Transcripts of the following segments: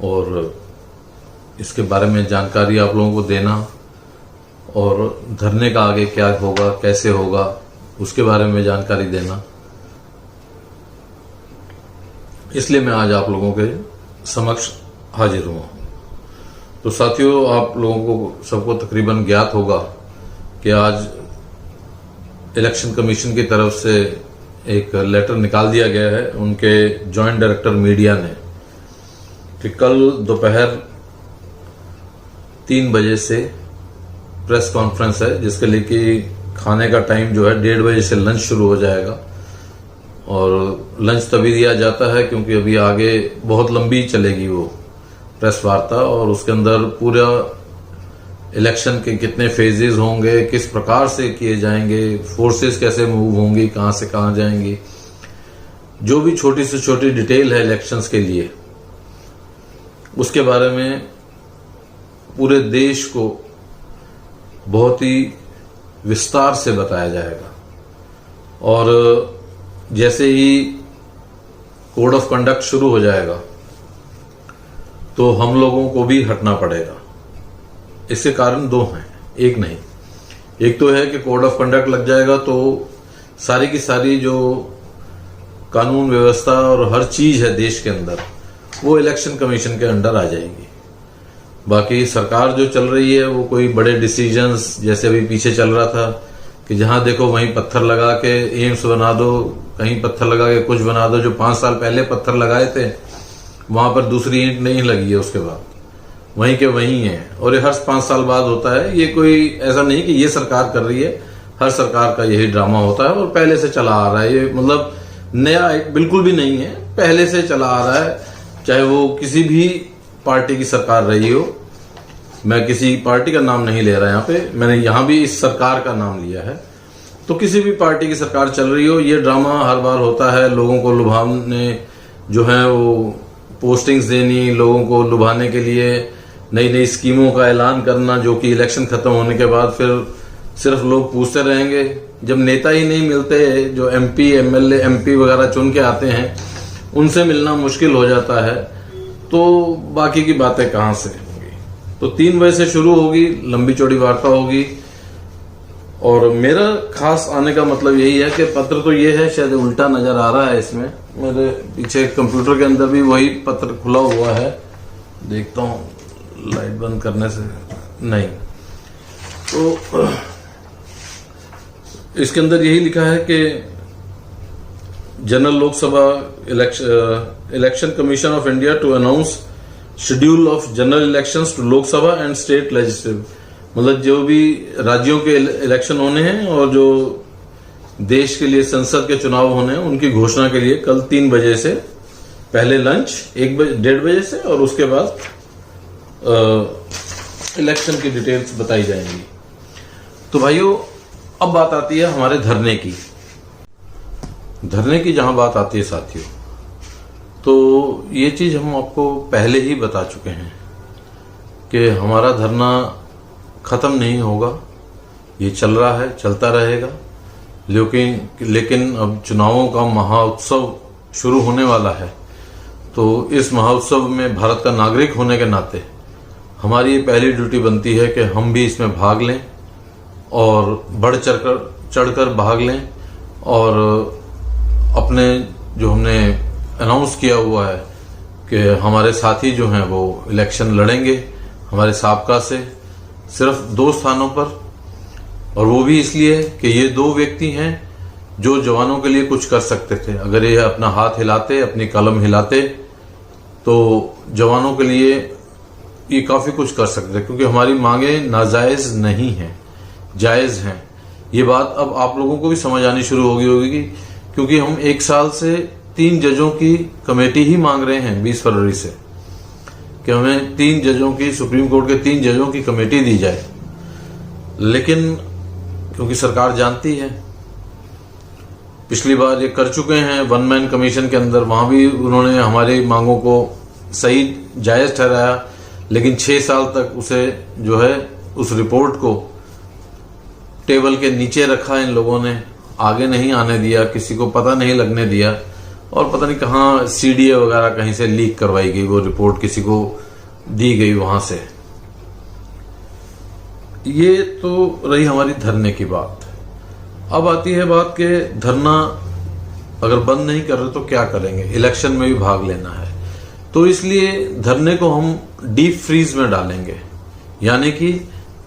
और इसके बारे में जानकारी आप लोगों को देना और धरने का आगे क्या होगा, कैसे होगा, उसके बारे में जानकारी देना। इसलिए मैं आज आप लोगों के समक्ष हाजिर हुआ। तो साथियों, आप लोगों को सबको तकरीबन ज्ञात होगा कि आज इलेक्शन कमीशन की तरफ से एक लेटर निकाल दिया गया है उनके जॉइंट डायरेक्टर मीडिया ने कि कल दोपहर 3 बजे से प्रेस कॉन्फ्रेंस है, जिसके लिए कि खाने का टाइम जो है 1:30 बजे से लंच शुरू हो जाएगा। और लंच तभी दिया जाता है क्योंकि अभी आगे बहुत लंबी चलेगी वो प्रेस वार्ता, और उसके अंदर पूरा इलेक्शन के कितने फेजेस होंगे, किस प्रकार से किए जाएंगे, फोर्सेस कैसे मूव होंगी, कहां से कहां जाएंगी, जो भी छोटी से छोटी डिटेल है इलेक्शंस के लिए, उसके बारे में पूरे देश को बहुत ही विस्तार से बताया जाएगा। और जैसे ही कोड ऑफ कंडक्ट शुरू हो जाएगा तो हम लोगों को भी हटना पड़ेगा। इसके कारण 2 हैं, एक नहीं। एक तो है कि कोड ऑफ कंडक्ट लग जाएगा तो सारी की सारी जो कानून व्यवस्था और हर चीज है देश के अंदर वो इलेक्शन कमीशन के अंडर आ जाएगी। बाकी सरकार जो चल रही है वो कोई बड़े डिसीजंस, जैसे अभी पीछे चल रहा था कि जहां देखो वहीं पत्थर लगा के एम्स बना दो, कहीं पत्थर लगा के कुछ बना दो, जो 5 साल पहले पत्थर लगाए थे वहां पर दूसरी ईंट नहीं लगी है उसके बाद, वहीं के वहीं है। और ये हर 5 साल बाद होता है। ये कोई ऐसा नहीं कि ये सरकार कर रही है, हर सरकार का यही ड्रामा होता है और पहले से चला आ रहा है। ये मतलब नया बिल्कुल भी नहीं है, पहले से चला आ रहा है, चाहे वो किसी भी पार्टी की सरकार रही हो। मैं किसी पार्टी का नाम नहीं ले रहा यहाँ पे, मैंने यहाँ भी इस सरकार का नाम लिया है। तो किसी भी पार्टी की सरकार चल रही हो, ये ड्रामा हर बार होता है। लोगों को लुभाने जो है वो पोस्टिंग्स देनी, लोगों को लुभाने के लिए नई नई स्कीमों का ऐलान करना, जो कि इलेक्शन खत्म होने के बाद फिर सिर्फ लोग पूछते रहेंगे। जब नेता ही नहीं मिलते, जो MP, MLA, MP वगैरह चुन के आते हैं, उनसे मिलना मुश्किल हो जाता है, तो बाकी की बातें कहां से होंगी। तो 3 बजे से शुरू होगी, लंबी चौड़ी वार्ता होगी। और मेरा खास आने का मतलब यही है कि पत्र तो ये है, शायद उल्टा नजर आ रहा है इसमें, मेरे पीछे कंप्यूटर के अंदर भी वही पत्र खुला हुआ है, देखता हूं लाइट बंद करने से नहीं। तो इसके अंदर यही लिखा है कि general Lok Sabha election commission of India to announce schedule of general elections to Lok Sabha and state legislative. मतलब जो भी राज्यों के इलेक्शन होने हैं और जो देश के लिए संसद के चुनाव होने हैं, उनकी घोषणा के लिए कल 3 बजे से पहले लंच 1:30 बजे से, और उसके बाद इलेक्शन की डिटेल्स बताई जाएंगी। तो भाइयों, अब बात आती है हमारे धरने की। धरने की जहां बात आती है साथियों, तो ये चीज हम आपको पहले ही बता चुके हैं कि हमारा धरना खत्म नहीं होगा, ये चल रहा है, चलता रहेगा। लेकिन अब चुनावों का महाउत्सव शुरू होने वाला है, तो इस महाउत्सव में भारत का नागरिक होने के नाते हमारी ये पहली ड्यूटी बनती है कि हम भी इसमें भाग लें और बढ़ चढ़कर भाग लें, और अपने जो हमने अनाउंस किया हुआ है कि हमारे साथी जो हैं वो इलेक्शन लड़ेंगे हमारे साबका से, सिर्फ 2 स्थानों पर, और वो भी इसलिए कि ये 2 व्यक्ति हैं जो जवानों के लिए कुछ कर सकते थे। अगर ये अपना हाथ हिलाते, अपनी कलम हिलाते, तो जवानों के लिए ये काफी कुछ कर सकते थे, क्योंकि हमारी मांगे नाजायज नहीं हैं, जायज हैं। ये बात अब आप लोगों को भी समझ आनी शुरू होगी, क्योंकि हम 1 साल से 3 जजों की कमेटी ही मांग रहे हैं 20 फरवरी से, कि हमें 3 जजों की, सुप्रीम कोर्ट के 3 जजों की कमेटी दी जाए। लेकिन क्योंकि सरकार जानती है, पिछली बार ये कर चुके हैं 1 मैन कमीशन के अंदर, वहां भी उन्होंने हमारी मांगों को सही जायज ठहराया, लेकिन 6 साल तक उसे जो है उस रिपोर्ट को टेबल के नीचे रखा इन लोगों ने, आगे नहीं आने दिया, किसी को पता नहीं लगने दिया। और पता नहीं कहाँ CDA वगैरह कहीं से लीक करवाई गई, वो रिपोर्ट किसी को दी गई वहां से। ये तो रही हमारी धरने की बात। अब आती है बात कि धरना अगर बंद नहीं कर रहे तो क्या करेंगे, इलेक्शन में भी भाग लेना है, तो इसलिए धरने को हम डीप फ्रीज में डालेंगे, यानी कि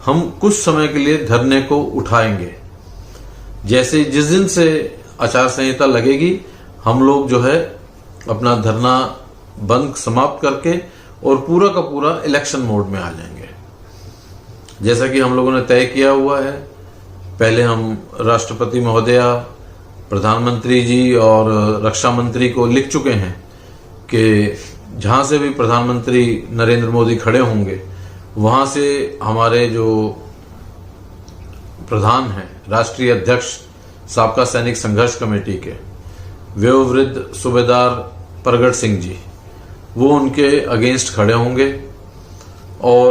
हम कुछ समय के लिए धरने को उठाएंगे। जैसे जिस दिन से आचार संहिता लगेगी, हम लोग जो है अपना धरना बंद समाप्त करके और पूरा का पूरा इलेक्शन मोड में आ जाएंगे। जैसा कि हम लोगों ने तय किया हुआ है, पहले हम राष्ट्रपति महोदया, प्रधानमंत्री जी और रक्षा मंत्री को लिख चुके हैं कि जहां से भी प्रधानमंत्री नरेंद्र मोदी खड़े होंगे वहां से हमारे जो प्रधान हैं, राष्ट्रीय अध्यक्ष साबका सैनिक संघर्ष कमेटी के वयोवृद्ध सूबेदार परगट सिंह जी, वो उनके अगेंस्ट खड़े होंगे। और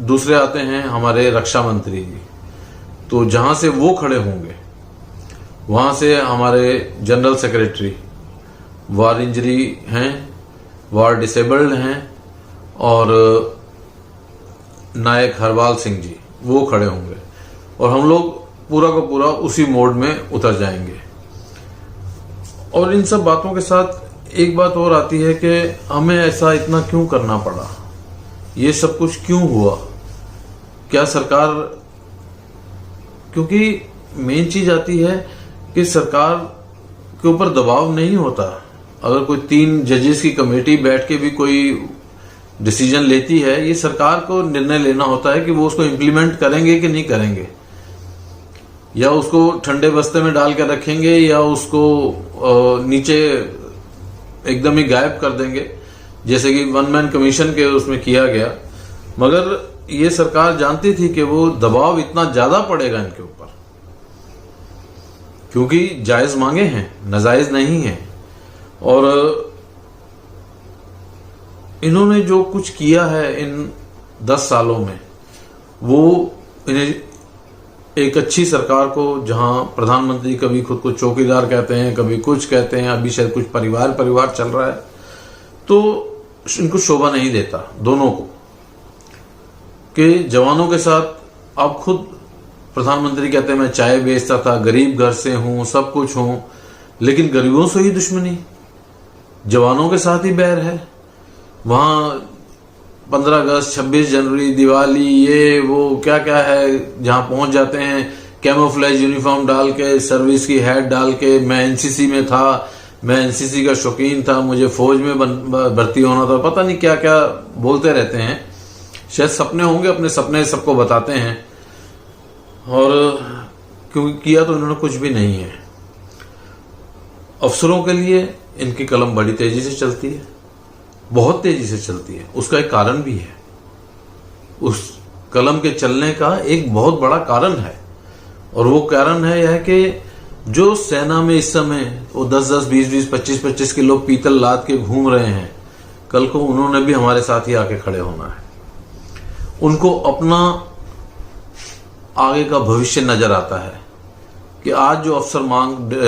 दूसरे आते हैं हमारे रक्षा मंत्री जी, तो जहां से वो खड़े होंगे वहां से हमारे जनरल सेक्रेटरी वार इंजरी हैं, वार डिसेबल्ड हैं, और नायक हरवाल सिंह जी वो खड़े होंगे, और हम लोग पूरा का पूरा उसी मोड में उतर जाएंगे। और इन सब बातों के साथ एक बात और आती है कि हमें ऐसा इतना क्यों करना पड़ा, ये सब कुछ क्यों हुआ, क्या सरकार, क्योंकि मेन चीज आती है कि सरकार के ऊपर दबाव नहीं होता। अगर कोई 3 जजेस की कमेटी बैठ के भी कोई डिसीजन लेती है, ये सरकार को निर्णय लेना होता है कि वो उसको इम्प्लीमेंट करेंगे कि नहीं करेंगे, या उसको ठंडे बस्ते में डाल के रखेंगे, या उसको नीचे एकदम ही गायब कर देंगे, जैसे कि 1 मैन कमीशन के उसमें किया गया। मगर ये सरकार जानती थी कि वो दबाव इतना ज्यादा पड़ेगा इनके ऊपर, क्योंकि जायज मांगे हैं, नाजायज नहीं है। और इन्होंने जो कुछ किया है इन 10 सालों में, वो इन्हें एक अच्छी सरकार को, जहां प्रधानमंत्री कभी खुद को चौकीदार कहते हैं, कभी कुछ कहते हैं, अभी शायद कुछ परिवार चल रहा है, तो इनको शोभा नहीं देता दोनों को कि जवानों के साथ। आप खुद प्रधानमंत्री कहते हैं मैं चाय बेचता था, गरीब घर से हूं, सब कुछ हूं, लेकिन गरीबों से ही दुश्मनी, जवानों के साथ ही बैर है। वहां 15 अगस्त, 26 जनवरी, दिवाली, ये वो क्या क्या है, जहां पहुंच जाते हैं कैमोफ्लेज यूनिफॉर्म डाल के, सर्विस की हैट डाल के, मैं एनसीसी में था, मैं एनसीसी का शौकीन था, मुझे फौज में भर्ती होना था, पता नहीं क्या क्या बोलते रहते हैं। शायद सपने होंगे, अपने सपने सबको बताते हैं, और क्योंकि किया तो इन्होंने कुछ भी नहीं है। अफसरों के लिए इनकी कलम बड़ी तेजी से चलती है, बहुत तेजी से चलती है। उसका एक कारण भी है, उस कलम के चलने का एक बहुत बड़ा कारण है, और वो कारण है यह कि जो सेना में इस समय वो 10-10, 20-20, 25-25 किलो पीतल लाद के घूम रहे हैं, कल को उन्होंने भी हमारे साथ ही आके खड़े होना है। उनको अपना आगे का भविष्य नजर आता है कि आज जो अफसर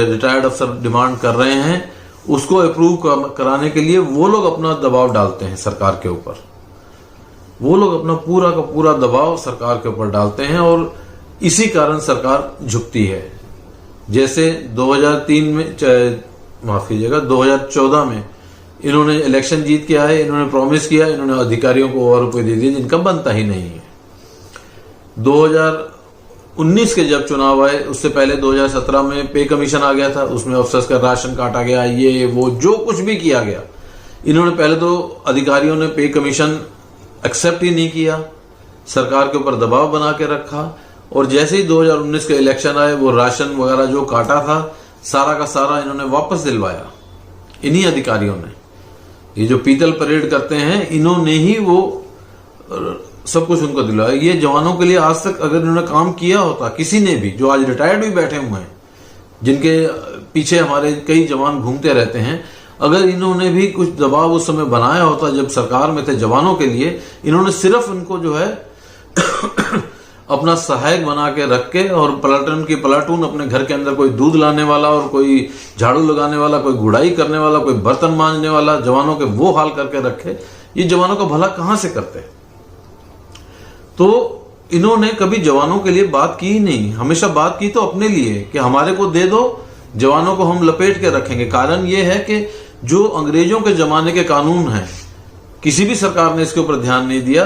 रिटायर्ड अफसर डिमांड कर रहे हैं, उसको अप्रूव कराने के लिए वो लोग अपना दबाव डालते हैं सरकार के ऊपर। वो लोग अपना पूरा का पूरा दबाव सरकार के ऊपर डालते हैं, और इसी कारण सरकार झुकती है। जैसे 2003 में, माफ कीजिएगा, 2014 में इन्होंने इलेक्शन जीत के आए, इन्होंने प्रॉमिस किया, इन्होंने अधिकारियों को और रुपए दे दिए जिनका बनता ही नहीं है। 2019 के जब चुनाव आए, उससे पहले 2017 में पे कमीशन आ गया था, उसमें अफसर्स का राशन काटा गया, ये वो जो कुछ भी किया गया, इन्होंने पहले तो अधिकारियों ने पे कमीशन एक्सेप्ट ही नहीं किया, सरकार के ऊपर दबाव बना के रखा, और जैसे ही 2019 के इलेक्शन आए, वो राशन वगैरह जो काटा था सारा का सारा इन्होंने वापस दिलवाया, इन्हीं अधिकारियों ने। ये जो पीतल परेड करते हैं, इन्होंने ही वो सब कुछ उनको दिलवाया। ये जवानों के लिए आज तक अगर इन्होंने काम किया होता, किसी ने भी, जो आज रिटायर्ड भी बैठे हुए हैं, जिनके पीछे हमारे कई जवान घूमते रहते हैं, अगर इन्होंने भी कुछ दबाव उस समय बनाया होता जब सरकार में थे जवानों के लिए, इन्होंने सिर्फ उनको जो है अपना सहायक बना के रख के, और प्लाटून की प्लाटून अपने घर के अंदर कोई दूध लाने वाला और कोई झाड़ू लगाने वाला, कोई गुड़ाई करने वाला, कोई बर्तन मांजने वाला, जवानों के वो हाल करके रखे। ये जवानों का भला कहां से करते? तो इन्होंने कभी जवानों के लिए बात की ही नहीं, हमेशा बात की तो अपने लिए कि हमारे को दे दो, जवानों को हम लपेट के रखेंगे। कारण ये है कि जो अंग्रेजों के जमाने के कानून हैं, किसी भी सरकार ने इसके ऊपर ध्यान नहीं दिया।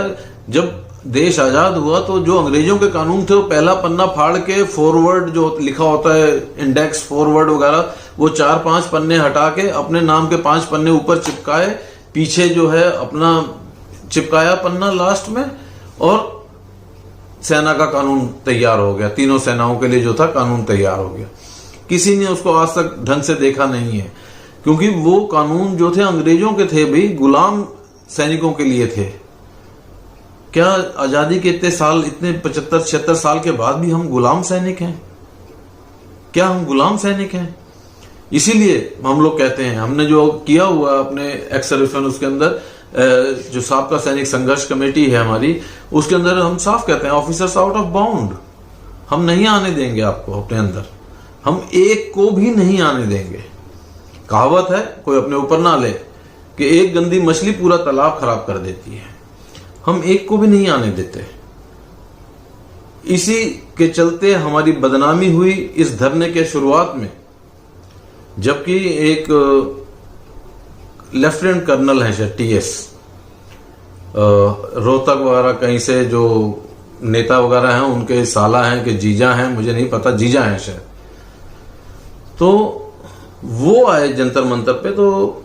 जब देश आजाद हुआ तो जो अंग्रेजों के कानून थे वो पहला पन्ना फाड़ के फॉरवर्ड जो लिखा होता है, इंडेक्स फॉरवर्ड वगैरह, वो 4-5 पन्ने हटा के अपने नाम के 5 पन्ने ऊपर चिपकाए, पीछे जो है अपना चिपकाया पन्ना लास्ट में, और सेना का कानून तैयार हो गया। तीनों सेनाओं के लिए जो था कानून तैयार हो गया। किसी ने उसको आज तक ढंग से देखा नहीं है, क्योंकि वो कानून जो थे अंग्रेजों के थे भी, गुलाम सैनिकों के लिए थे। क्या आजादी के इतने साल, इतने 75-76 साल के बाद भी हम गुलाम सैनिक हैं? क्या हम गुलाम सैनिक हैं? इसीलिए हम लोग कहते हैं, हमने जो किया हुआ अपने एक्स सर्विसमैन, उसके अंदर जो साबका सैनिक संघर्ष कमेटी है हमारी, उसके अंदर हम साफ कहते हैं ऑफिसर्स आउट ऑफ बाउंड। हम नहीं आने देंगे आपको अपने अंदर, हम एक को भी नहीं आने देंगे। कहावत है, कोई अपने ऊपर ना ले, कि एक गंदी मछली पूरा तालाब खराब कर देती है। हम एक को भी नहीं आने देते। इसी के चलते हमारी बदनामी हुई इस धरने के शुरुआत में, जबकि एक लेफ्टिनेंट कर्नल है शायद TS, रोहतक वगैरह कहीं से जो नेता वगैरह हैं, उनके साला हैं कि जीजा हैं, मुझे नहीं पता, जीजा हैं शायद। तो वो आए जंतर मंतर पे, तो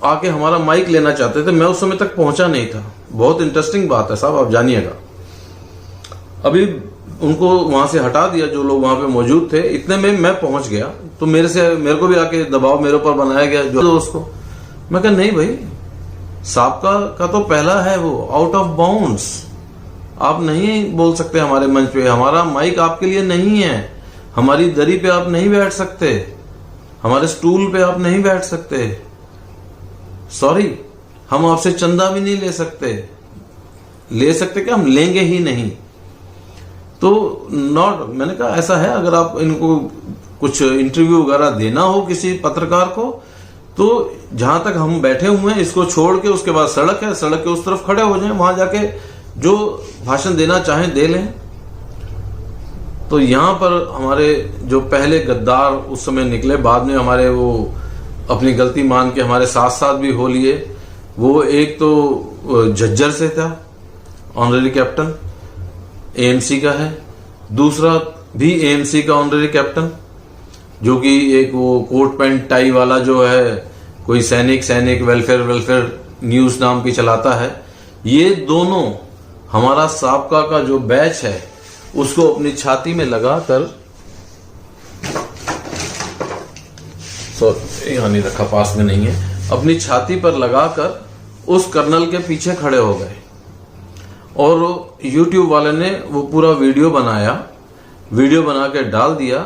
आके हमारा माइक लेना चाहते थे। मैं उस समय तक पहुंचा नहीं था। बहुत इंटरेस्टिंग बात है साहब, आप जानिएगा। अभी उनको वहां से हटा दिया, जो लोग वहां पे मौजूद थे। इतने में मैं पहुंच गया, तो मेरे को भी आके दबाव मेरे ऊपर बनाया गया, जो दोस्त को। मैं कहा नहीं भाई, साबका का तो पहला है वो, आउट ऑफ बाउंड्स। आप नहीं बोल सकते हमारे मंच पे, हमारा माइक आपके लिए नहीं है। हमारी दरी पे आप नहीं बैठ सकते, हमारे स्टूल पे आप नहीं बैठ सकते। सॉरी, हम आपसे चंदा भी नहीं ले सकते। ले सकते क्या? हम लेंगे ही नहीं। तो मैंने कहा ऐसा है, अगर आप इनको कुछ इंटरव्यू वगैरह देना हो किसी पत्रकार को, तो जहां तक हम बैठे हुए हैं इसको छोड़ के उसके बाद सड़क है, सड़क के उस तरफ खड़े हो जाएं, वहां जाके जो भाषण देना चाहें दे लें। तो यहां पर हमारे जो पहले गद्दार उस समय निकले, बाद में हमारे वो अपनी गलती मान के हमारे साथ साथ भी हो लिए। वो एक तो झज्जर से था, ऑनररी कैप्टन AMC का है, दूसरा भी AMC का ऑनररी कैप्टन, जो कि एक वो कोट पैंट टाई वाला जो है, कोई सैनिक वेलफेयर न्यूज नाम की चलाता है। ये दोनों हमारा साबका का जो बैच है उसको अपनी छाती में लगाकर, यहां नहीं रखा, पास में नहीं है, अपनी छाती पर लगाकर उस कर्नल के पीछे खड़े हो गए। और YouTube वाले ने वो पूरा वीडियो बना के डाल दिया,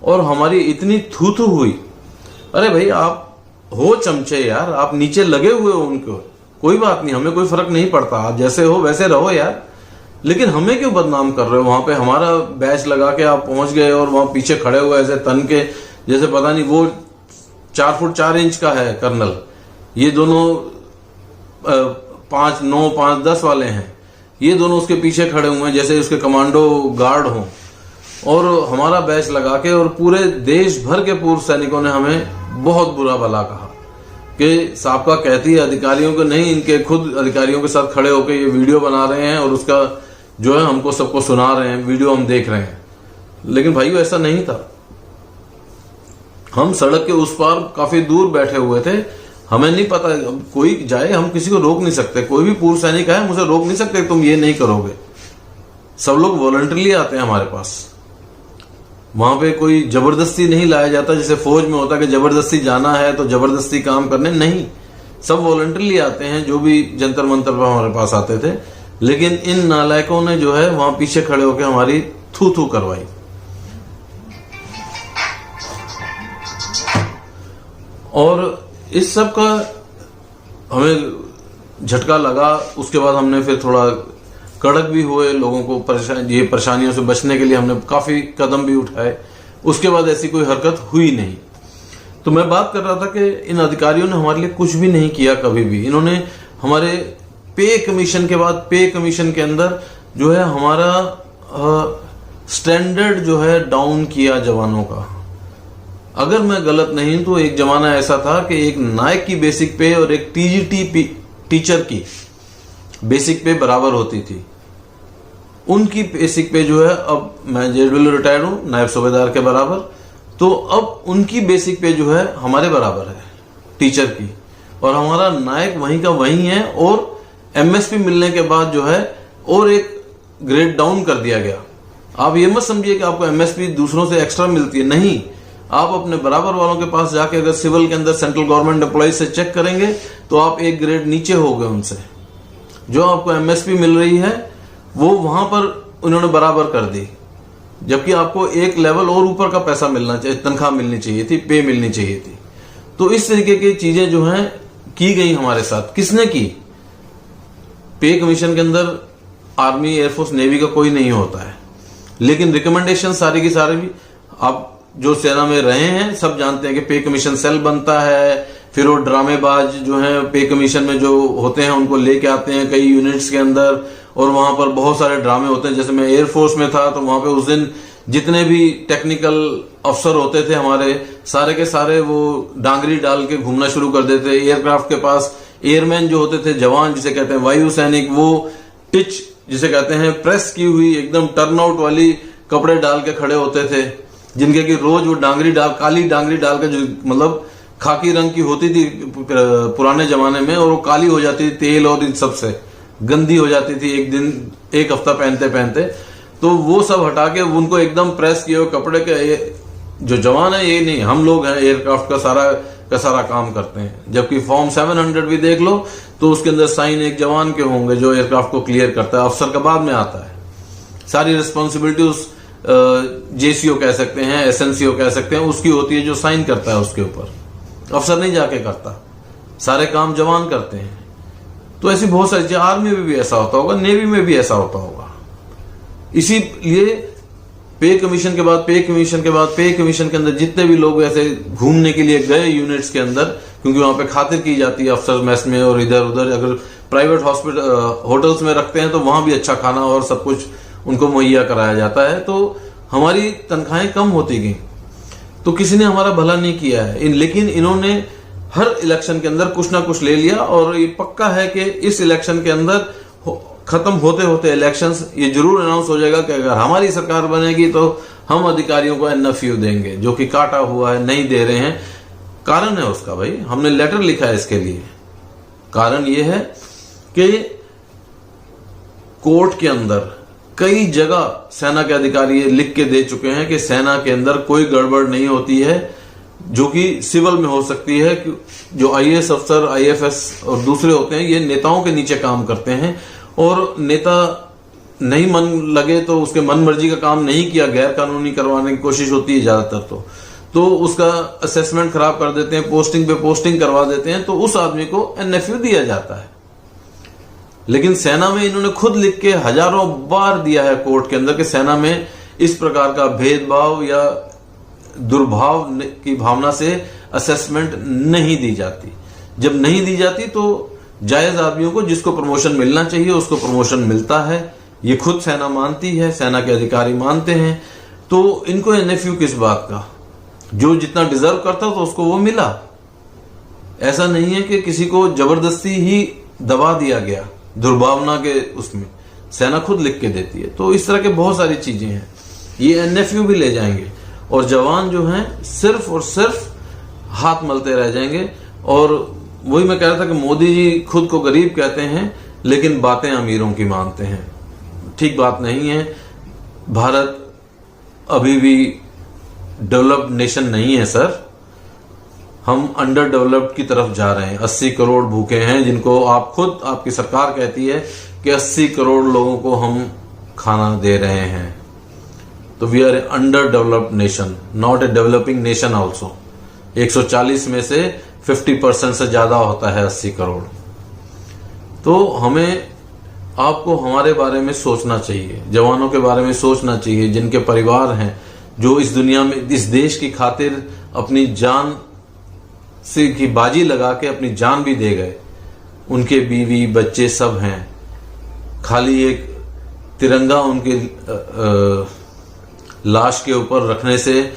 और हमारी इतनी थू हुई। अरे भाई, आप हो चमचे यार, आप नीचे लगे हुए हो उनको, कोई बात नहीं, हमें कोई फर्क नहीं पड़ता, आप जैसे हो वैसे रहो यार, लेकिन हमें क्यों बदनाम कर रहे हो? वहां पे हमारा बैच लगा के आप पहुंच गए और वहां पीछे खड़े हुए ऐसे तन के, जैसे पता नहीं वो 4 फुट 4 इंच का है कर्नल, ये दोनों 5, 9, 5, 10 वाले हैं, ये दोनों उसके पीछे खड़े हुए हैं जैसे उसके कमांडो गार्ड हों। और हमारा बैच लगा के, और पूरे देश भर के पूर्व सैनिकों ने हमें बहुत बुरा भला कहा कि साबका कहती है अधिकारियों को नहीं, इनके खुद अधिकारियों के साथ खड़े होकर ये वीडियो बना रहे हैं और उसका जो है हमको सबको सुना रहे हैं, वीडियो हम देख रहे हैं। लेकिन भाई ऐसा नहीं था। हम सड़क के उस पार काफी दूर बैठे हुए थे, हमें नहीं पता, कोई जाए हम किसी को रोक नहीं सकते, कोई भी पूर्व सैनिक है मुझे रोक नहीं सकते तुम ये नहीं करोगे। सब लोग वॉलंटरली आते हैं हमारे पास, वहां पे कोई जबरदस्ती नहीं लाया जाता जैसे फौज में होता कि जबरदस्ती जाना है तो जबरदस्ती काम करने, नहीं, सब वॉलंटरली आते हैं जो भी जंतर मंतर पर हमारे पास आते थे। लेकिन इन नालायकों ने जो है वहां पीछे खड़े होकर हमारी थू करवाई। और इस सब का हमें झटका लगा। उसके बाद हमने फिर थोड़ा कड़क भी हुए, लोगों को ये परेशानियों से बचने के लिए हमने काफी कदम भी उठाए, उसके बाद ऐसी कोई हरकत हुई नहीं। तो मैं बात कर रहा था कि इन अधिकारियों ने हमारे लिए कुछ भी नहीं किया कभी भी। इन्होंने हमारे पे कमीशन के बाद पे कमीशन के अंदर जो है हमारा स्टैंडर्ड जो है डाउन किया जवानों का। अगर मैं गलत नहीं तो एक जमाना ऐसा था कि एक नायक की बेसिक पे और एक टीजीटी टीचर की बेसिक पे बराबर होती थी। उनकी बेसिक पे जो है, अब मैं जेडब्ल्यू रिटायर्ड हूं, नायब सूबेदार के बराबर, तो अब उनकी बेसिक पे जो है हमारे बराबर है टीचर की, और हमारा नायक वहीं का वहीं है। और एमएसपी मिलने के बाद जो है और एक ग्रेड डाउन कर दिया गया। आप ये मत समझिए कि आपको एमएसपी दूसरों से एक्स्ट्रा मिलती है, नहीं। आप अपने बराबर वालों के पास जाके अगर सिविल के अंदर सेंट्रल गवर्नमेंट एम्प्लॉय से चेक करेंगे तो आप एक ग्रेड नीचे हो गए उनसे। जो आपको एमएसपी मिल रही है वो वहां पर उन्होंने बराबर कर दी, जबकि आपको एक लेवल और ऊपर का पैसा मिलना चाहिए, तनख्वाह मिलनी चाहिए थी, पे मिलनी चाहिए थी। तो इस तरीके की चीजें जो हैं की गई हमारे साथ। किसने की? पे कमीशन के अंदर आर्मी, एयरफोर्स, नेवी का कोई नहीं होता है, लेकिन रिकमेंडेशन सारी की सारी भी आप जो सेना में रहे हैं सब जानते हैं कि पे कमीशन सेल बनता है। फिर वो ड्रामेबाज जो है पे कमीशन में जो होते हैं उनको लेके आते हैं कई यूनिट्स के अंदर, और वहां पर बहुत सारे ड्रामे होते हैं। जैसे मैं एयरफोर्स में था तो वहां पे उस दिन जितने भी टेक्निकल अफसर होते थे हमारे, सारे के सारे वो डांगरी डाल के घूमना शुरू कर देते। एयरक्राफ्ट के पास एयरमैन जो होते थे, जवान जिसे कहते हैं वायु सैनिक, वो टिच जिसे कहते हैं प्रेस की हुई एकदम टर्नआउट वाली कपड़े डाल के खड़े होते थे, जिनके कि रोज वो डांगरी डाल, काली डांगरी डाल के, जो मतलब खाकी रंग की होती थी पुराने जमाने में, और वो काली हो जाती थी तेल और इन सब से, गंदी हो जाती थी एक हफ्ता पहनते पहनते। तो वो सब हटा के उनको एकदम प्रेस किए हुए कपड़े के जो जवान है, ये नहीं, हम लोग हैं एयरक्राफ्ट का सारा काम करते हैं। जबकि फॉर्म 700 भी देख लो तो उसके अंदर साइन एक जवान के होंगे जो एयरक्राफ्ट को क्लियर करता है, अफसर का बाद में आता है। सारी रिस्पॉन्सिबिलिटी उस जेसीओ कह सकते हैं, एसएनसीओ कह सकते हैं, उसकी होती है जो साइन करता है उसके ऊपर, अफसर नहीं जाके करता, सारे काम जवान करते हैं। तो ऐसी बहुत सारी चीजें, आर्मी में भी ऐसा होता होगा, नेवी में भी ऐसा होता होगा। इसीलिए पे कमीशन के बाद पे कमीशन के बाद पे कमीशन के अंदर जितने भी लोग ऐसे घूमने के लिए गए यूनिट्स के अंदर, क्योंकि वहां पे खातिर की जाती है अफसर मेस में और इधर उधर, अगर प्राइवेट हॉस्पिटल होटल्स में रखते हैं तो वहां भी अच्छा खाना और सब कुछ उनको मुहैया कराया जाता है। तो हमारी तनख्वाहें कम होती गई, तो किसी ने हमारा भला नहीं किया है। लेकिन इन्होंने हर इलेक्शन के अंदर कुछ ना कुछ ले लिया, और ये पक्का है कि इस इलेक्शन के अंदर खत्म होते होते इलेक्शंस ये जरूर अनाउंस हो जाएगा कि अगर हमारी सरकार बनेगी तो हम अधिकारियों को एनएफयू देंगे, जो कि काटा हुआ है, नहीं दे रहे हैं। कारण है उसका, भाई हमने लेटर लिखा है इसके लिए। कारण ये है कि कोर्ट के अंदर कई जगह सेना के अधिकारी लिख के दे चुके हैं कि सेना के अंदर कोई गड़बड़ नहीं होती है, जो कि सिविल में हो सकती है। जो आईएएस अफसर, आईएफएस और दूसरे होते हैं, ये नेताओं के नीचे काम करते हैं, और नेता नहीं मन लगे तो उसके मन मर्जी का काम नहीं किया, गैर कानूनी करवाने की कोशिश होती है ज्यादातर। तो उसका असेसमेंट खराब कर देते हैं, पोस्टिंग पे पोस्टिंग करवा देते हैं, तो उस आदमी को एनएफयू दिया जाता है। लेकिन सेना में इन्होंने खुद लिख के हजारों बार दिया है कोर्ट के अंदर कि सेना में इस प्रकार का भेदभाव या दुर्भाव की भावना से असेसमेंट नहीं दी जाती। जब नहीं दी जाती तो जायज आदमियों को जिसको प्रमोशन मिलना चाहिए उसको प्रमोशन मिलता है। ये खुद सेना मानती है, सेना के अधिकारी मानते हैं। तो इनको एनएफयू किस बात का? जो जितना डिजर्व करता तो उसको वो मिला। ऐसा नहीं है कि किसी को जबरदस्ती ही दबा दिया गया दुर्भावना के उसमें, सेना खुद लिख के देती है। तो इस तरह के बहुत सारी चीजें हैं, ये एनएफयू भी ले जाएंगे, और जवान जो हैं सिर्फ और सिर्फ हाथ मलते रह जाएंगे। और वही मैं कह रहा था कि मोदी जी खुद को गरीब कहते हैं लेकिन बातें अमीरों की मानते हैं। ठीक बात नहीं है। भारत अभी भी डेवलप्ड नेशन नहीं है सर, हम अंडर डेवलप्ड की तरफ जा रहे हैं। 80 करोड़ भूखे हैं, जिनको आप खुद, आपकी सरकार कहती है कि 80 करोड़ लोगों को हम खाना दे रहे हैं। तो we are under developed nation, not a developing nation also. 140 में से 50% से ज्यादा होता है 80 करोड़। तो हमें आपको हमारे बारे में सोचना चाहिए, जवानों के बारे में सोचना चाहिए, जिनके परिवार हैं, जो इस दुनिया में, इस देश की खातिर अपनी जान से की बाजी लगा के अपनी जान भी दे गए। उनके बीवी बच्चे सब हैं। खाली एक तिरंगा उनके लाश के ऊपर रखने से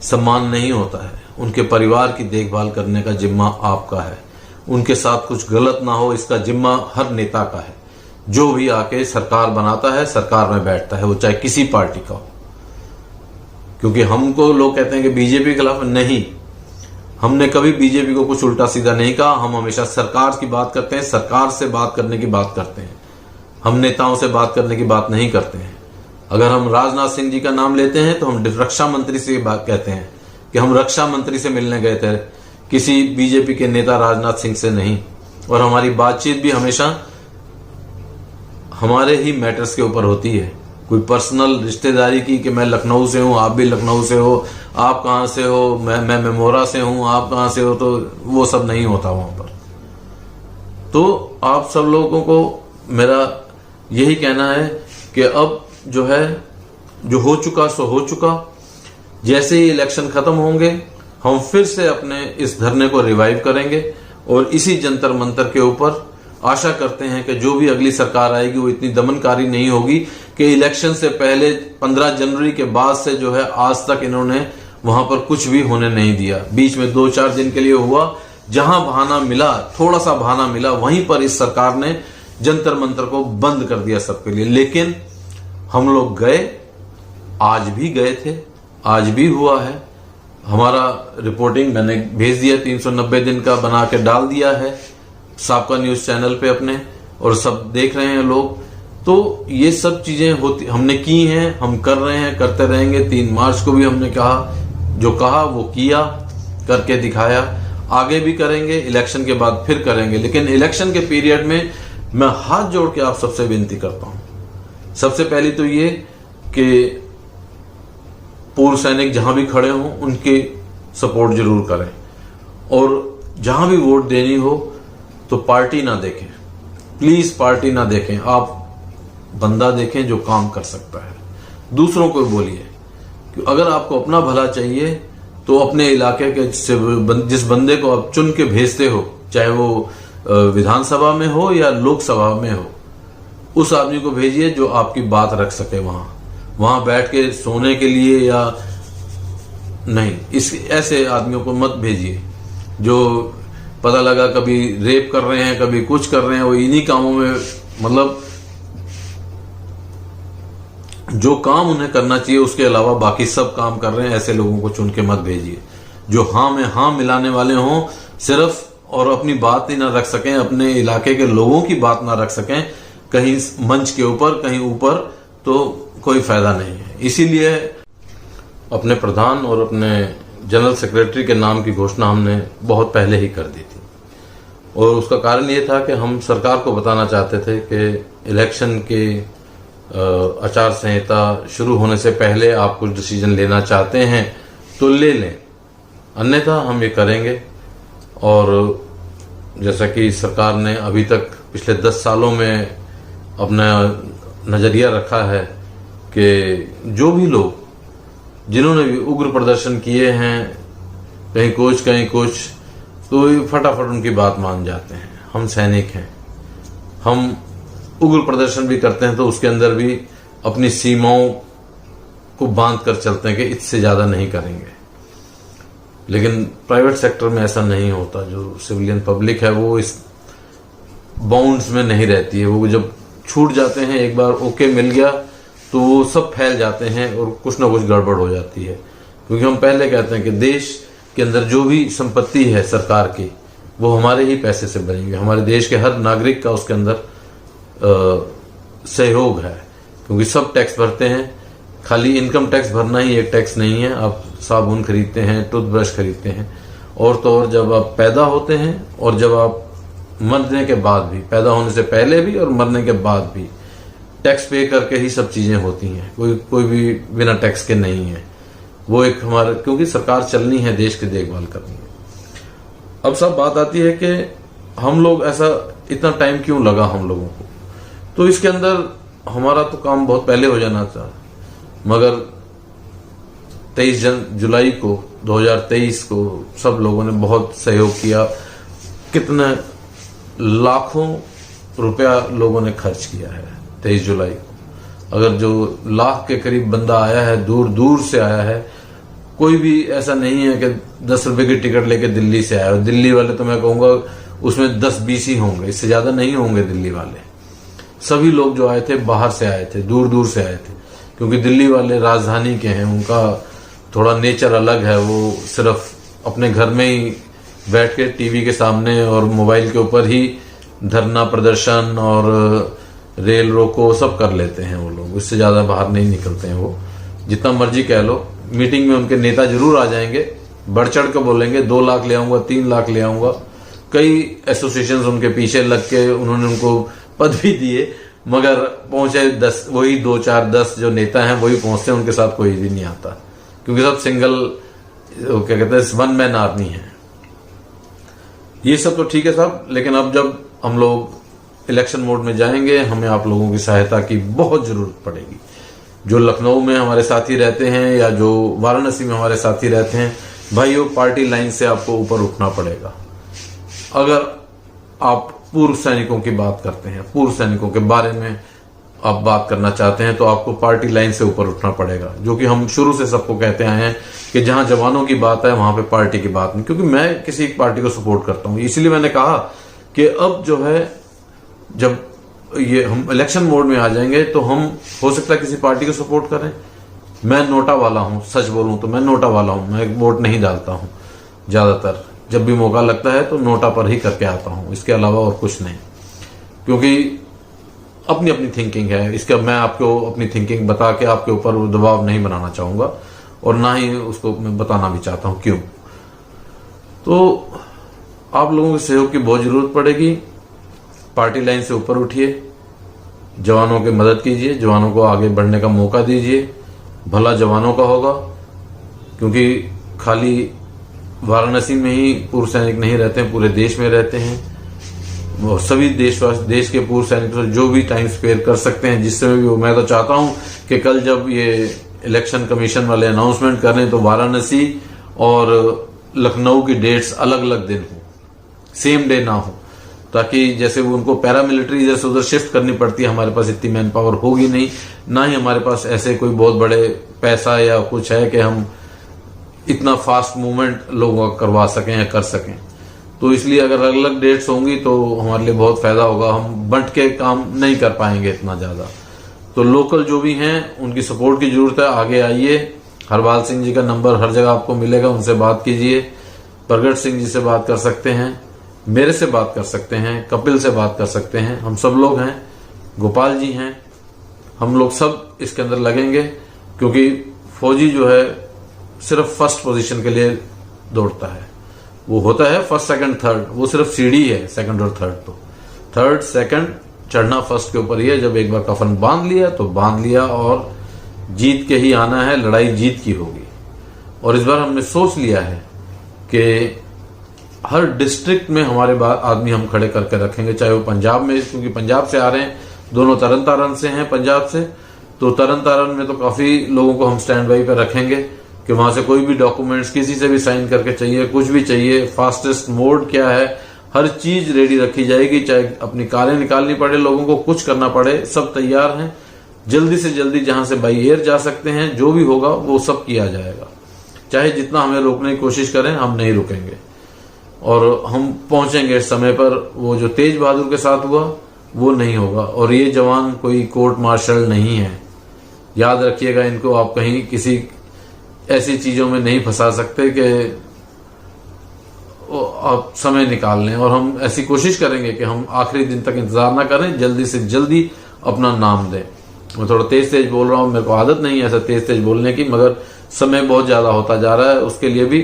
सम्मान नहीं होता है। उनके परिवार की देखभाल करने का जिम्मा आपका है। उनके साथ कुछ गलत ना हो, इसका जिम्मा हर नेता का है। जो भी आके सरकार बनाता है, सरकार में बैठता है, वो चाहे किसी पार्टी का हो। क्योंकि हमको लोग कहते हैं कि बीजेपी के खिलाफ, नहीं, हमने कभी बीजेपी को कुछ उल्टा सीधा नहीं कहा। हम हमेशा सरकार की बात करते हैं, सरकार से बात करने की बात करते हैं। हम नेताओं से बात करने की बात नहीं करते हैं। अगर हम राजनाथ सिंह जी का नाम लेते हैं तो हम रक्षा मंत्री से बात कहते हैं कि हम रक्षा मंत्री से मिलने गए थे, किसी बीजेपी के नेता राजनाथ सिंह से नहीं। और हमारी बातचीत भी हमेशा हमारे ही मैटर्स के ऊपर होती है। कोई पर्सनल रिश्तेदारी की कि मैं लखनऊ से हूं, आप भी लखनऊ से हो, आप कहां से हो, मैं मेमोरा से हूं, आप कहां से हो, तो वो सब नहीं होता वहां पर। तो आप सब लोगों को मेरा यही कहना है कि अब जो है, जो हो चुका सो हो चुका। जैसे ही इलेक्शन खत्म होंगे, हम फिर से अपने इस धरने को रिवाइव करेंगे और इसी जंतर मंतर के ऊपर आशा करते हैं कि जो भी अगली सरकार आएगी वो इतनी दमनकारी नहीं होगी कि इलेक्शन से पहले 15 जनवरी के बाद से जो है आज तक इन्होंने वहां पर कुछ भी होने नहीं दिया। बीच में 2-4 दिन के लिए हुआ, जहां बहाना मिला, थोड़ा सा बहाना मिला, वहीं पर इस सरकार ने जंतर मंतर को बंद कर दिया सबके लिए। लेकिन हम लोग गए, आज भी गए थे, आज भी हुआ है। हमारा रिपोर्टिंग मैंने भेज दिया, 390 दिन का बना के डाल दिया है सबका न्यूज चैनल पे अपने, और सब देख रहे हैं लोग। तो ये सब चीजें होती, हमने की हैं, हम कर रहे हैं, करते रहेंगे। 3 मार्च को भी हमने कहा, जो कहा वो किया, करके दिखाया, आगे भी करेंगे, इलेक्शन के बाद फिर करेंगे। लेकिन इलेक्शन के पीरियड में मैं हाथ जोड़ के आप सबसे विनती करता हूं, सबसे पहले तो ये कि पूर्व सैनिक जहां भी खड़े हों उनके सपोर्ट जरूर करें, और जहां भी वोट देनी हो तो पार्टी ना देखें, प्लीज पार्टी ना देखें, आप बंदा देखें जो काम कर सकता है। दूसरों को बोलिए कि अगर आपको अपना भला चाहिए तो अपने इलाके के जिस बंदे को आप चुन के भेजते हो, चाहे वो विधानसभा में हो या लोकसभा में हो, उस आदमी को भेजिए जो आपकी बात रख सके। वहां बैठ के सोने के लिए या नहीं, इस ऐसे आदमियों को मत भेजिए जो पता लगा कभी रेप कर रहे हैं, कभी कुछ कर रहे हैं, वो इन्हीं कामों में, मतलब जो काम उन्हें करना चाहिए उसके अलावा बाकी सब काम कर रहे हैं, ऐसे लोगों को चुन के मत भेजिए। जो हाँ में हाँ मिलाने वाले हों सिर्फ, और अपनी बात ही ना रख सकें, अपने इलाके के लोगों की बात ना रख सकें कहीं मंच के ऊपर, कहीं ऊपर, तो कोई फायदा नहीं है। इसीलिए अपने प्रधान और अपने जनरल सेक्रेटरी के नाम की घोषणा हमने बहुत पहले ही कर दी थी, और उसका कारण ये था कि हम सरकार को बताना चाहते थे कि इलेक्शन के आचार संहिता शुरू होने से पहले आप कुछ डिसीजन लेना चाहते हैं तो ले लें, अन्यथा हम ये करेंगे। और जैसा कि सरकार ने अभी तक पिछले 10 सालों में अपना नजरिया रखा है कि जो भी लोग जिन्होंने भी उग्र प्रदर्शन किए हैं, कहीं कुछ, तो फटाफट उनकी बात मान जाते हैं। हम सैनिक हैं, हम उग्र प्रदर्शन भी करते हैं तो उसके अंदर भी अपनी सीमाओं को बांध कर चलते हैं कि इससे ज्यादा नहीं करेंगे। लेकिन प्राइवेट सेक्टर में ऐसा नहीं होता। जो सिविलियन पब्लिक है वो इस बाउंड्स में नहीं रहती है। वो जब छूट जाते हैं, एक बार ओके मिल गया तो वो सब फैल जाते हैं और कुछ ना कुछ गड़बड़ हो जाती है। क्योंकि हम पहले कहते हैं कि देश के अंदर जो भी संपत्ति है सरकार की, वो हमारे ही पैसे से बनेगी। हमारे देश के हर नागरिक का उसके अंदर सहयोग है, क्योंकि सब टैक्स भरते हैं। खाली इनकम टैक्स भरना ही एक टैक्स नहीं है। आप साबुन खरीदते हैं, टूथब्रश खरीदते हैं, और तो और जब आप पैदा होते हैं और जब आप मरने के बाद भी, पैदा होने से पहले भी और मरने के बाद भी टैक्स पे करके ही सब चीजें होती हैं। कोई भी बिना टैक्स के नहीं है। वो एक हमारा, क्योंकि सरकार चलनी है, देश की देखभाल करनी है। अब सब बात आती है कि हम लोग ऐसा इतना टाइम क्यों लगा हम लोगों को। तो इसके अंदर हमारा तो काम बहुत पहले हो जाना था, मगर 23 जुलाई को 2023 को सब लोगों ने बहुत सहयोग किया। कितने लाखों रुपया लोगों ने खर्च किया है 23 जुलाई को। अगर जो लाख के करीब बंदा आया है, दूर दूर से आया है, कोई भी ऐसा नहीं है कि 10 रुपए की टिकट लेके दिल्ली से आया। दिल्ली वाले तो मैं कहूंगा उसमें 10-20 ही होंगे, इससे ज्यादा नहीं होंगे दिल्ली वाले। सभी लोग जो आए थे बाहर से आए थे, दूर दूर से आए थे, क्योंकि दिल्ली वाले राजधानी के हैं, उनका थोड़ा नेचर अलग है। वो सिर्फ अपने घर में ही बैठ के टीवी के सामने और मोबाइल के ऊपर ही धरना प्रदर्शन और रेल रोको सब कर लेते हैं वो लोग, इससे ज्यादा बाहर नहीं निकलते हैं। वो जितना मर्जी कह लो, मीटिंग में उनके नेता जरूर आ जाएंगे, बढ़ चढ़ के बोलेंगे 2 लाख ले आऊंगा, 3 लाख ले आऊंगा। कई एसोसिएशंस उनके पीछे लग के उन्होंने उनको पद भी दिए, मगर पहुंचे 10, वही 2, 4, 10 जो नेता हैं वही पहुंचते हैं, उनके साथ कोई भी नहीं आता, क्योंकि सब सिंगल क्या कहते हैं, वन मैन आर्मी है। ये सब तो ठीक है साहब, लेकिन अब जब हम लोग इलेक्शन मोड में जाएंगे, हमें आप लोगों की सहायता की बहुत जरूरत पड़ेगी। जो लखनऊ में हमारे साथी रहते हैं या जो वाराणसी में हमारे साथी रहते हैं, भाइयों पार्टी लाइन से आपको ऊपर उठना पड़ेगा। अगर आप पूर्व सैनिकों की बात करते हैं, पूर्व सैनिकों के बारे में आप बात करना चाहते हैं, तो आपको पार्टी लाइन से ऊपर उठना पड़ेगा, जो कि हम शुरू से सबको कहते आए हैं कि जहां जवानों की बात है वहां पे पार्टी की बात नहीं। क्योंकि मैं किसी एक पार्टी को सपोर्ट करता हूं, इसलिए मैंने कहा कि अब जो है, जब ये हम इलेक्शन मोड में आ जाएंगे तो हम हो सकता है किसी पार्टी को सपोर्ट करें। मैं नोटा वाला हूं, सच बोलूं तो मैं नोटा वाला हूं, मैं वोट नहीं डालता हूं ज्यादातर। जब भी मौका लगता है तो नोटा पर ही करके आता हूं, इसके अलावा और कुछ नहीं, क्योंकि अपनी अपनी थिंकिंग है। इसका मैं आपको अपनी थिंकिंग बता के आपके ऊपर दबाव नहीं बनाना चाहूंगा, और ना ही उसको मैं बताना भी चाहता हूं क्यों। तो आप लोगों के सहयोग की बहुत जरूरत पड़ेगी। पार्टी लाइन से ऊपर उठिए, जवानों की मदद कीजिए, जवानों को आगे बढ़ने का मौका दीजिए। भला जवानों का होगा, क्योंकि खाली वाराणसी में ही पूर्व सैनिक नहीं रहते हैं, पूरे देश में रहते हैं। वो सभी देशवासी, देश के पूर्व सैनिक जो भी टाइम स्पेयर कर सकते हैं, जिस समय भी। मैं तो चाहता हूं कि कल जब ये इलेक्शन कमीशन वाले अनाउंसमेंट करें तो वाराणसी और लखनऊ की डेट्स अलग अलग दिन हो, सेम डे ना हो, ताकि जैसे वो उनको पैरामिलिट्री इधर से उधर शिफ्ट करनी पड़ती है, हमारे पास इतनी मैन पावर होगी नहीं, ना ही हमारे पास ऐसे कोई बहुत बड़े पैसा या कुछ है कि हम इतना फास्ट मूवमेंट लोगों का करवा सकें या कर सकें। तो इसलिए अगर अलग अलग डेट्स होंगी तो हमारे लिए बहुत फायदा होगा, हम बंट के काम नहीं कर पाएंगे इतना ज्यादा। तो लोकल जो भी हैं उनकी सपोर्ट की जरूरत है, आगे आइए। हरवाल सिंह जी का नंबर हर जगह आपको मिलेगा, उनसे बात कीजिए। प्रगट सिंह जी से बात कर सकते हैं, मेरे से बात कर सकते हैं, कपिल से बात कर सकते हैं, हम सब लोग हैं, गोपाल जी हैं, हम लोग सब इसके अंदर लगेंगे। क्योंकि फौजी जो है सिर्फ फर्स्ट पोजीशन के लिए दौड़ता है, वो होता है फर्स्ट सेकंड थर्ड, वो सिर्फ सीढ़ी है सेकंड और थर्ड। तो थर्ड सेकंड चढ़ना फर्स्ट के ऊपर ही है। जब एक बार कफन बांध लिया तो बांध लिया, और जीत के ही आना है, लड़ाई जीत की होगी। और इस बार हमने सोच लिया है कि हर डिस्ट्रिक्ट में हमारे आदमी हम खड़े करके रखेंगे, चाहे वो पंजाब में, क्योंकि पंजाब से आ रहे हैं, दोनों तरन तारण से हैं पंजाब से, तो तरन तारण में तो काफी लोगों को हम स्टैंड बाई पे रखेंगे कि वहां से कोई भी डॉक्यूमेंट्स किसी से भी साइन करके चाहिए, कुछ भी चाहिए, फास्टेस्ट मोड क्या है, हर चीज रेडी रखी जाएगी। चाहे अपनी कारें निकालनी पड़े, लोगों को कुछ करना पड़े, सब तैयार हैं। जल्दी से जल्दी जहां से बाई एयर जा सकते हैं, जो भी होगा वो सब किया जाएगा। चाहे जितना हमें रोकने की कोशिश करें, हम नहीं रुकेंगे और हम पहुंचेंगे समय पर। वो जो तेज बहादुर के साथ हुआ वो नहीं होगा। और ये जवान कोई कोर्ट मार्शल नहीं है, याद रखिएगा इनको। आप कहीं किसी ऐसी चीजों में नहीं फंसा सकते कि आप समय निकाल लें। और हम ऐसी कोशिश करेंगे कि हम आखिरी दिन तक इंतजार ना करें, जल्दी से जल्दी अपना नाम दें। मैं थोड़ा तेज तेज बोल रहा हूं, मेरे को आदत नहीं है ऐसा तेज तेज बोलने की, मगर समय बहुत ज्यादा होता जा रहा है, उसके लिए भी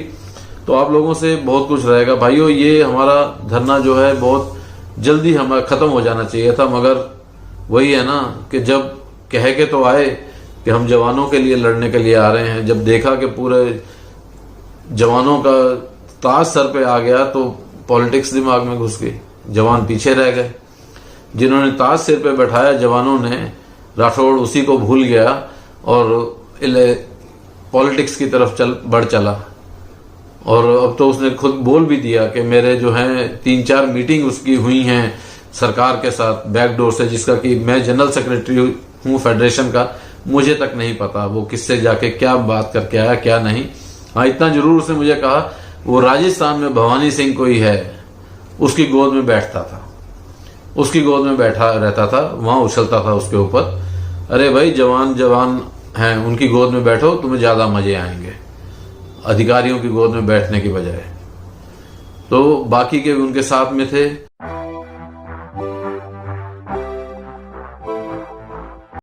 तो आप लोगों से बहुत कुछ रहेगा। भाइयों, ये हमारा धरना जो है बहुत जल्दी हमारा खत्म हो जाना चाहिए था, मगर वही है ना कि जब कह के तो आए कि हम जवानों के लिए लड़ने के लिए आ रहे हैं, जब देखा कि पूरे जवानों का ताज सर पे आ गया तो पॉलिटिक्स दिमाग में घुस गई, जवान पीछे रह गए। जिन्होंने ताज सिर पे बैठाया जवानों ने, राठौड़ उसी को भूल गया और पॉलिटिक्स की तरफ बढ़ चला। और अब तो उसने खुद बोल भी दिया कि मेरे जो हैं 3-4 मीटिंग उसकी हुई हैं सरकार के साथ बैकडोर से, जिसका कि मैं जनरल सेक्रेटरी हूँ फेडरेशन का, मुझे तक नहीं पता वो किससे जाके क्या बात करके आया क्या नहीं। हाँ, इतना जरूर उसने मुझे कहा वो राजस्थान में भवानी सिंह कोई है उसकी गोद में बैठता था, उसकी गोद में बैठा रहता था, वहां उछलता था उसके ऊपर। अरे भाई, जवान जवान हैं, उनकी गोद में बैठो, तुम्हें ज्यादा मजे आएंगे अधिकारियों की गोद में बैठने की बजाय। तो बाकी के भी उनके साथ में थे।